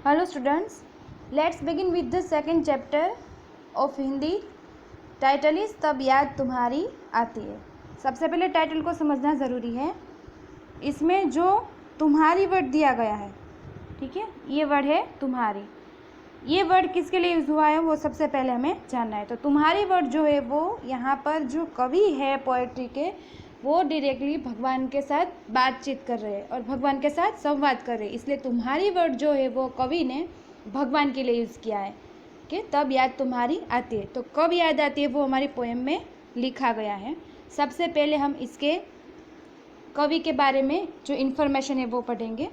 Hello students, let's begin with the second chapter of Hindi. Title is तब याद तुम्हारी आती है. सबसे पहले टाइटल को समझना ज़रूरी है. इसमें जो तुम्हारी वर्ड दिया गया है, ठीक है, ये वर्ड है तुम्हारी. ये वर्ड किसके लिए यूज़ हुआ है वो सबसे पहले हमें जानना है. तो तुम्हारी वर्ड जो है वो यहाँ पर जो कवि है पोएट्री के, वो डायरेक्टली भगवान के साथ बातचीत कर रहे हैं और भगवान के साथ संवाद कर रहे हैं. इसलिए तुम्हारी वर्ड जो है वो कवि ने भगवान के लिए यूज़ किया है कि तब याद तुम्हारी आती है. तो कब याद आती है वो हमारी पोएम में लिखा गया है. सबसे पहले हम इसके कवि के बारे में जो इन्फॉर्मेशन है वो पढ़ेंगे.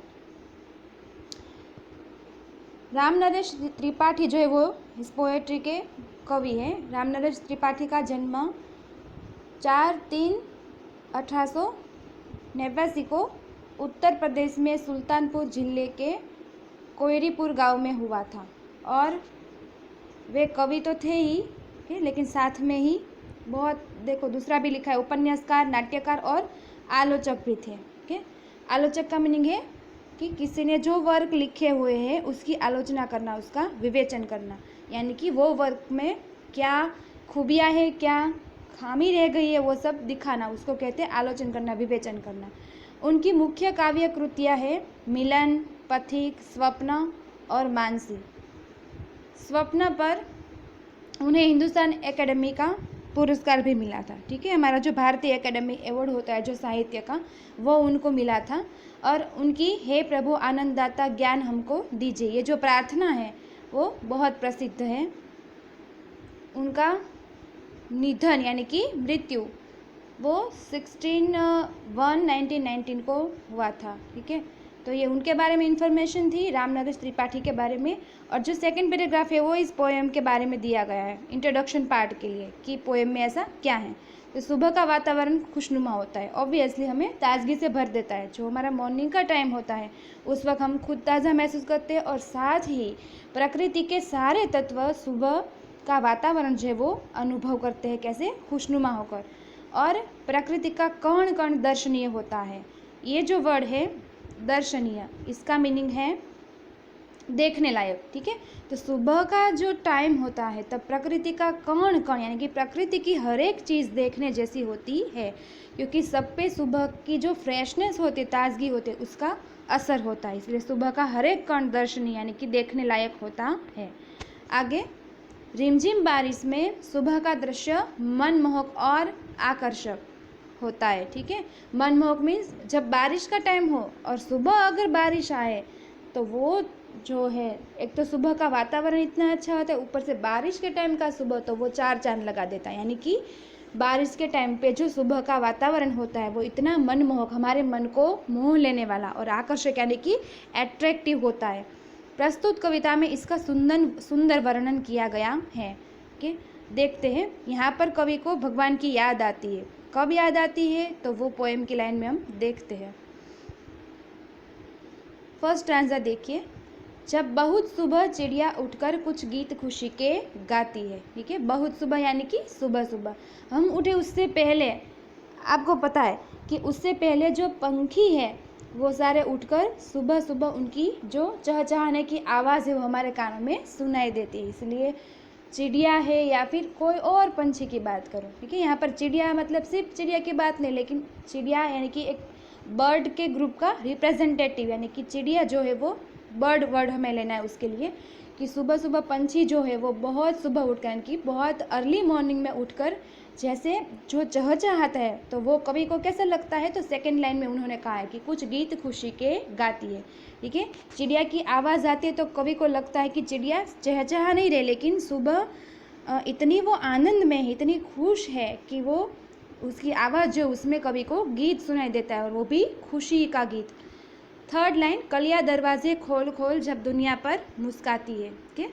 रामनरेश त्रिपाठी जो है वो इस पोएट्री के कवि हैं. रामनरेश त्रिपाठी का जन्म 4/3/1889 को उत्तर प्रदेश में सुल्तानपुर जिले के कोयरीपुर गांव में हुआ था. और वे कवि तो थे ही, लेकिन साथ में ही बहुत देखो दूसरा भी लिखा है, उपन्यासकार, नाट्यकार और आलोचक भी थे. आलोचक का मीनिंग है कि किसी ने जो वर्क लिखे हुए हैं उसकी आलोचना करना, उसका विवेचन करना, यानी कि वो वर्क में क्या खूबियाँ है, क्या खामी रह गई है, वो सब दिखाना, उसको कहते हैं आलोचन करना, विवेचन करना. उनकी मुख्य काव्य कृतियाँ है मिलन, पथिक, स्वप्न और मानसी. स्वप्न पर उन्हें हिंदुस्तान एकेडमी का पुरस्कार भी मिला था. ठीक है, हमारा जो भारतीय एकेडमी अवार्ड होता है जो साहित्य का, वो उनको मिला था. और उनकी हे प्रभु आनंददाता ज्ञान हमको दीजिए, ये जो प्रार्थना है वो बहुत प्रसिद्ध है. उनका निधन यानी कि मृत्यु वो 16/1/1919 को हुआ था. ठीक है, तो ये उनके बारे में इंफॉर्मेशन थी, रामनरेश त्रिपाठी के बारे में. और जो सेकंड पैराग्राफ है वो इस पोएम के बारे में दिया गया है इंट्रोडक्शन पार्ट के लिए कि पोएम में ऐसा क्या है. तो सुबह का वातावरण खुशनुमा होता है, ऑब्वियसली हमें ताजगी से भर देता है. जो हमारा मॉर्निंग का टाइम होता है उस वक्त हम खुद ताज़ा महसूस करते हैं और साथ ही प्रकृति के सारे तत्व सुबह का वातावरण जो है वो अनुभव करते हैं, कैसे खुशनुमा होकर. और प्रकृति का कण कण दर्शनीय होता है. ये जो वर्ड है दर्शनीय, इसका मीनिंग है देखने लायक. ठीक है, तो सुबह का जो टाइम होता है तब प्रकृति का कण कण यानी कि प्रकृति की हर एक चीज़ देखने जैसी होती है, क्योंकि सब पे सुबह की जो फ्रेशनेस होती है, ताजगी होती है, उसका असर होता है. इसलिए सुबह का हर एक कण दर्शनीय यानी कि देखने लायक होता है. आगे, रिमझिम बारिश में सुबह का दृश्य मनमोहक और आकर्षक होता है. ठीक है, मनमोहक मीन्स जब बारिश का टाइम हो और सुबह अगर बारिश आए तो वो जो है, एक तो सुबह का वातावरण इतना अच्छा होता है, ऊपर से बारिश के टाइम का सुबह तो वो चार चांद लगा देता है. यानी कि बारिश के टाइम पे जो सुबह का वातावरण होता है वो इतना मनमोहक, हमारे मन को मोह लेने वाला और आकर्षक यानी कि एट्रैक्टिव होता है. प्रस्तुत कविता में इसका सुंदर वर्णन किया गया है. कि देखते हैं, यहाँ पर कवि को भगवान की याद आती है. कब याद आती है तो वो पोएम की लाइन में हम देखते हैं. फर्स्ट स्टैंजा देखिए. जब बहुत सुबह चिड़िया उठकर कुछ गीत खुशी के गाती है. ठीक है, बहुत सुबह यानी कि सुबह सुबह हम उठे, उससे पहले आपको पता है कि उससे पहले जो पंखी है वो सारे उठकर सुबह सुबह उनकी जो चहचहाने की आवाज़ है वो हमारे कानों में सुनाई देती है. इसलिए चिड़िया है या फिर कोई और पंछी की बात करो. ठीक है, यहाँ पर चिड़िया मतलब सिर्फ चिड़िया की बात नहीं, लेकिन चिड़िया यानी कि एक बर्ड के ग्रुप का रिप्रेजेंटेटिव, यानी कि चिड़िया जो है वो बर्ड वर्ड हमें लेना है उसके लिए, कि सुबह सुबह पंछी जो है वो बहुत सुबह उठकर यानी कि बहुत अर्ली मॉर्निंग में उठकर जैसे जो चहचहाता है तो वो कवि को कैसा लगता है. तो सेकंड लाइन में उन्होंने कहा है कि कुछ गीत खुशी के गाती है. ठीक है, चिड़िया की आवाज़ आती है तो कवि को लगता है कि चिड़िया चहचहा नहीं रहे, लेकिन सुबह इतनी वो आनंद में है, इतनी खुश है कि वो उसकी आवाज़ जो उसमें कवि को गीत सुनाई देता है और वो भी खुशी का गीत. थर्ड लाइन, कलियाँ दरवाजे खोल खोल जब दुनिया पर मुस्काती है. ठीक है,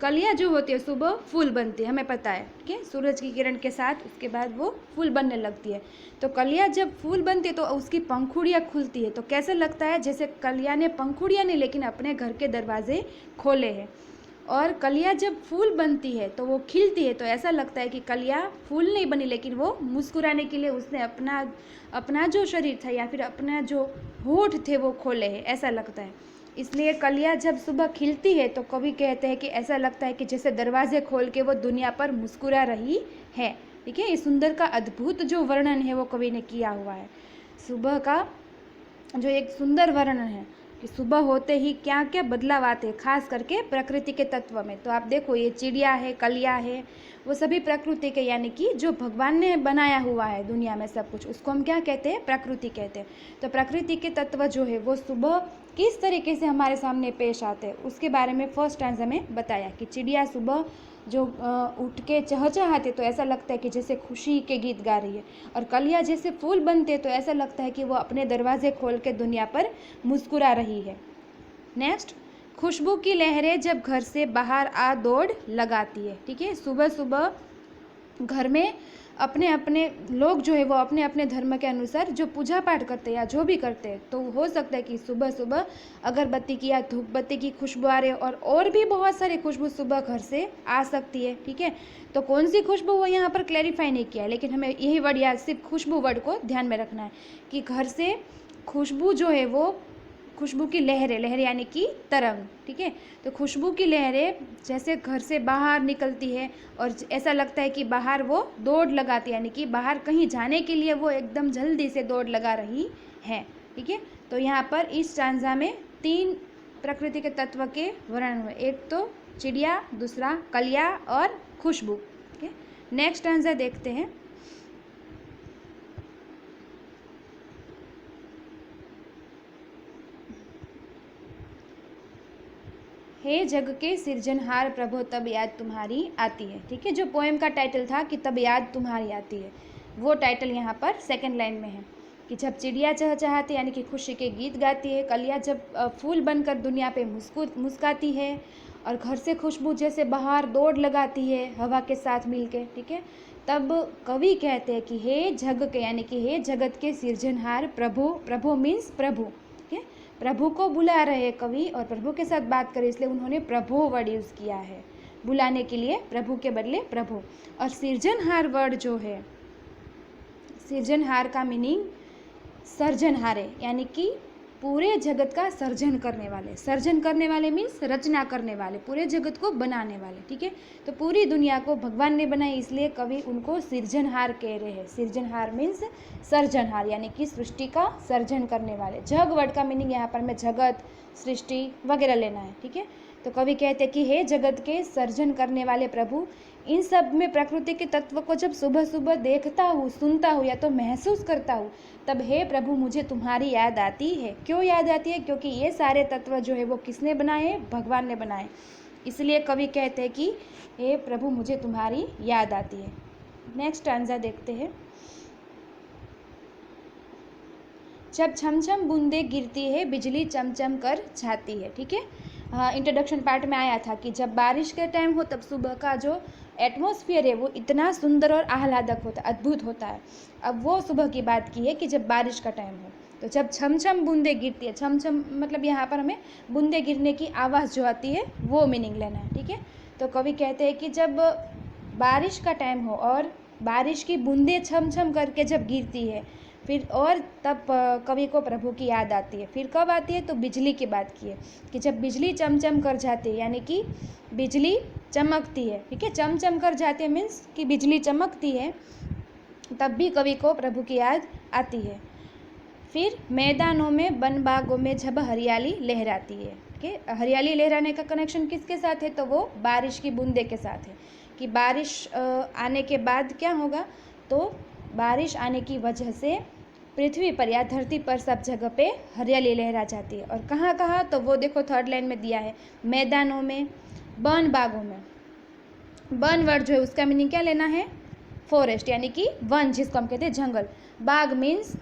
कलियाँ जो होती है सुबह फूल बनती है, हमें पता है. ठीक है, सूरज की किरण के साथ उसके बाद वो फूल बनने लगती है. तो कलियाँ जब फूल बनती है तो उसकी पंखुड़ियाँ खुलती है, तो कैसे लगता है जैसे कलियाँ ने पंखुड़ियाँ नहीं लेकिन अपने घर के दरवाजे खोले हैं. और कलियाँ जब फूल बनती है तो वो खिलती है, तो ऐसा लगता है कि कलियाँ फूल नहीं बनी लेकिन वो मुस्कुराने के लिए उसने अपना जो शरीर था या फिर अपना जो होठ थे वो खोले हैं, ऐसा लगता है. इसलिए कलियाँ जब सुबह खिलती है तो कवि कहते हैं कि ऐसा लगता है कि जैसे दरवाजे खोल के वो दुनिया पर मुस्कुरा रही है। ठीक है, इस सुंदर का अद्भुत जो वर्णन है वो कवि ने किया हुआ है। सुबह का जो एक सुंदर वर्णन है कि सुबह होते ही क्या क्या बदलाव आते हैं, खास करके प्रकृति के तत्व में। तो आप देखो, ये चिड़िया है, कलियाँ है, वो सभी प्रकृति के, यानी कि जो भगवान ने बनाया हुआ है दुनिया में सब कुछ, उसको हम क्या कहते हैं? प्रकृति कहते हैं। तो प्रकृति के तत्व जो है वो सुबह किस तरीके से हमारे सामने पेश आते हैं, उसके बारे में फर्स्ट स्टैंजा में बताया कि चिड़िया सुबह जो उठ के चहचहाते तो ऐसा लगता है कि जैसे खुशी के गीत गा रही है, और कलियाँ जैसे फूल बनते तो ऐसा लगता है कि वो अपने दरवाजे खोल के दुनिया पर मुस्कुरा रही है। नेक्स्ट, खुशबू की लहरें जब घर से बाहर आ दौड़ लगाती है। ठीक है, सुबह सुबह घर में अपने अपने लोग जो है वो अपने अपने धर्म के अनुसार जो पूजा पाठ करते हैं या जो भी करते हैं, तो हो सकता है कि सुबह सुबह अगरबत्ती की या धूप बत्ती की खुशबू आ रही है, और भी बहुत सारी खुशबू सुबह घर से आ सकती है। ठीक है, तो कौन सी खुशबू वो यहाँ पर क्लैरिफाई नहीं किया है, लेकिन हमें यही वर्ड या सिर्फ खुशबू वर्ड को ध्यान में रखना है कि घर से खुशबू जो है वो खुशबू की लहरें, लहरें यानी कि तरंग। ठीक है, तो खुशबू की लहरें जैसे घर से बाहर निकलती है और ऐसा लगता है कि बाहर वो दौड़ लगाती है, यानी कि बाहर कहीं जाने के लिए वो एकदम जल्दी से दौड़ लगा रही है। ठीक है, तो यहाँ पर इस स्टांजा में 3 प्रकृति के तत्व के वर्णन हुए, एक तो चिड़िया, दूसरा कलिया और खुशबू। ठीक है, नेक्स्ट स्टांजा देखते हैं। हे जग के सिरजनहार प्रभो तब याद तुम्हारी आती है। ठीक है, जो पोएम का टाइटल था कि तब याद तुम्हारी आती है, वो टाइटल यहाँ पर सेकंड लाइन में है कि जब चिड़िया चहचहाती यानी कि खुशी के गीत गाती है, कलियाँ जब फूल बनकर दुनिया पे मुस्काती है, और घर से खुशबू जैसे बाहर दौड़ लगाती है हवा के साथ मिलके। ठीक है, तब कवि कहते हैं कि हे जग के, यानी कि हे जगत के सिरजनहार प्रभु, प्रभु मीन्स प्रभु। ठीक है, प्रभु को बुला रहे हैं कवि, और प्रभु के साथ बात करें इसलिए उन्होंने प्रभु वर्ड यूज़ किया है, बुलाने के लिए प्रभु के बदले प्रभु। और सिरजनहार वर्ड जो है, सिरजनहार का मीनिंग सर्जनहारे, यानी कि पूरे जगत का सर्जन करने वाले। सर्जन करने वाले मीन्स रचना करने वाले, पूरे जगत को बनाने वाले। ठीक है, तो पूरी दुनिया को भगवान ने बनाई, इसलिए कवि उनको सिरजनहार कह रहे हैं। सिरजनहार मीन्स सर्जनहार, यानी कि सृष्टि का सर्जन करने वाले। जग वर्ड का मीनिंग यहाँ पर में जगत, सृष्टि वगैरह लेना है। ठीक है, तो कवि कहते हैं कि हे जगत के सर्जन करने वाले प्रभु, इन सब में प्रकृति के तत्व को जब सुबह सुबह देखता हूँ, सुनता हूँ या तो महसूस करता हूँ, तब हे प्रभु मुझे तुम्हारी याद आती है। क्यों याद आती है? क्योंकि ये सारे तत्व जो है वो किसने बनाए हैं? भगवान ने बनाए। इसलिए कवि कहते हैं कि हे प्रभु मुझे तुम्हारी याद आती है। नेक्स्ट स्टांजा देखते हैं। जब छमछम बूंदे गिरती है बिजली चमचम कर जाती है। ठीक है, इंट्रोडक्शन पार्ट में आया था कि जब बारिश के टाइम हो तब सुबह का जो एटमॉस्फेयर है वो इतना सुंदर और आह्लादक होता है, अद्भुत होता है। अब वो सुबह की बात की है कि जब बारिश का टाइम हो, तो जब छमछम बूंदे गिरती है, छमछम मतलब यहाँ पर हमें बूंदे गिरने की आवाज़ जो आती है वो मीनिंग लेना है। ठीक है, तो कवि कहते हैं कि जब बारिश का टाइम हो और बारिश की बूंदें छमछम करके जब गिरती है, फिर और तब कवि को प्रभु की याद आती है। फिर कब आती है? तो बिजली की बात की है कि जब बिजली चमचम कर जाती है, यानी कि बिजली चमकती है। ठीक है, चमचम कर जाते हैं मीन्स कि बिजली चमकती है, तब भी कवि को प्रभु की याद आती है। फिर मैदानों में वन बागों में जब हरियाली लहराती है। ठीक है, हरियाली लहराने का कनेक्शन किसके साथ है? तो वो बारिश की बूंदे के साथ है कि बारिश आने के बाद क्या होगा, तो बारिश आने की वजह से पृथ्वी पर या धरती पर सब जगह पे हरियाली लहरा जाती है। और कहाँ कहाँ? तो वो देखो थर्ड लाइन में दिया है, मैदानों में, वन बागों में। वन वर्ड जो है उसका मीनिंग क्या लेना है? फॉरेस्ट, यानी कि वन जिसको हम कहते हैं जंगल। बाग मीन्स,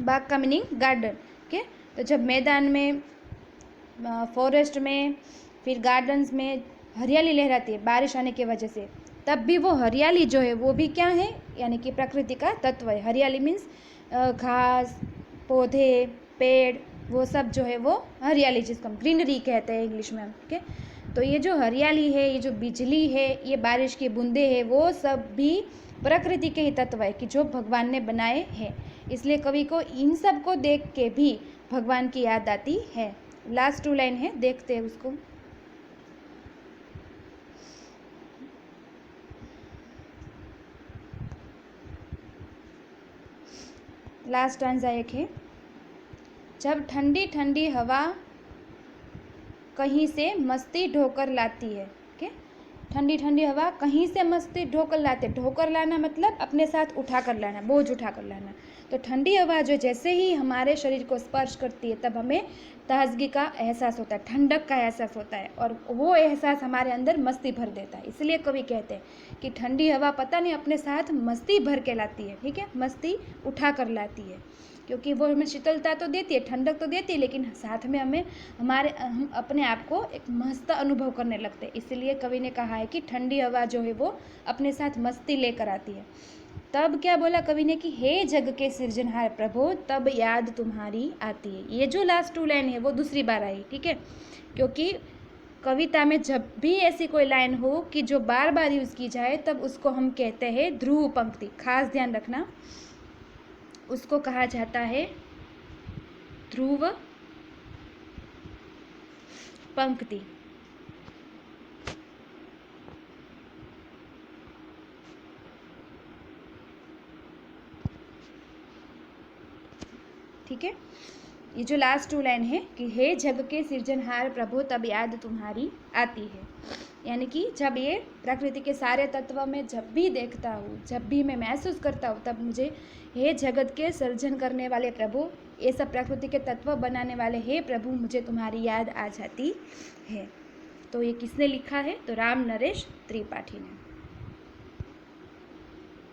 बाग का मीनिंग गार्डन। ठीक है, तो जब मैदान में, फॉरेस्ट में, फिर गार्डन्स में हरियाली लहराती है बारिश आने की वजह से, तब भी वो हरियाली जो है वो भी क्या है? यानी कि प्रकृति का तत्व है। हरियाली मीन्स घास, पौधे, पेड़, वो सब जो है वो हरियाली, जिसको हम ग्रीनरी कहते हैं इंग्लिश में। ठीक है, तो ये जो हरियाली है, ये जो बिजली है, ये बारिश की बूंदे हैं, वो सब भी प्रकृति के ही तत्व है कि जो भगवान ने बनाए हैं। इसलिए कवि को इन सब को देख के भी भगवान की याद आती है। लास्ट 2 लाइन है, देखते हैं उसको। लास्ट स्टैंजा एक है, जब ठंडी ठंडी हवा कहीं से मस्ती ढोकर लाती है। ओके, ठंडी ठंडी हवा कहीं से मस्ती ढोकर लाते, ढोकर लाना मतलब अपने साथ उठा कर लाना, बोझ उठा कर लाना। तो ठंडी हवा जो जैसे ही हमारे शरीर को स्पर्श करती है तब हमें ताजगी का एहसास होता है, ठंडक का एहसास होता है, और वो एहसास हमारे अंदर मस्ती भर देता है। इसलिए कवि कहते हैं कि ठंडी हवा पता नहीं अपने साथ मस्ती भर के लाती है। ठीक है, मस्ती उठा कर लाती है, क्योंकि वो हमें शीतलता तो देती है, ठंडक तो देती है, लेकिन साथ में हम अपने आप को एक मस्त अनुभव करने लगते हैं। इसलिए कवि ने कहा है कि ठंडी हवा जो है वो अपने साथ मस्ती लेकर आती है। तब क्या बोला कवि ने कि हे जग के सृजनहार प्रभु, तब याद तुम्हारी आती है। ये जो लास्ट 2 लाइन है वो दूसरी बार आई। ठीक है, क्योंकि कविता में जब भी ऐसी कोई लाइन हो कि जो बार बार यूज़ की जाए तब उसको हम कहते हैं ध्रुव पंक्ति। खास ध्यान रखना, उसको कहा जाता है ध्रुव पंक्ति। ठीक है, ये जो लास्ट 2 लाइन है कि हे जग के सृजनहार प्रभु, तब याद तुम्हारी आती है, यानी कि जब ये प्रकृति के सारे तत्व में जब भी देखता हूँ, जब भी मैं महसूस करता हूँ, तब मुझे हे जगत के सर्जन करने वाले प्रभु, ये सब प्रकृति के तत्व बनाने वाले हे प्रभु, मुझे तुम्हारी याद आ जाती है। तो ये किसने लिखा है? तो राम नरेश त्रिपाठी ने।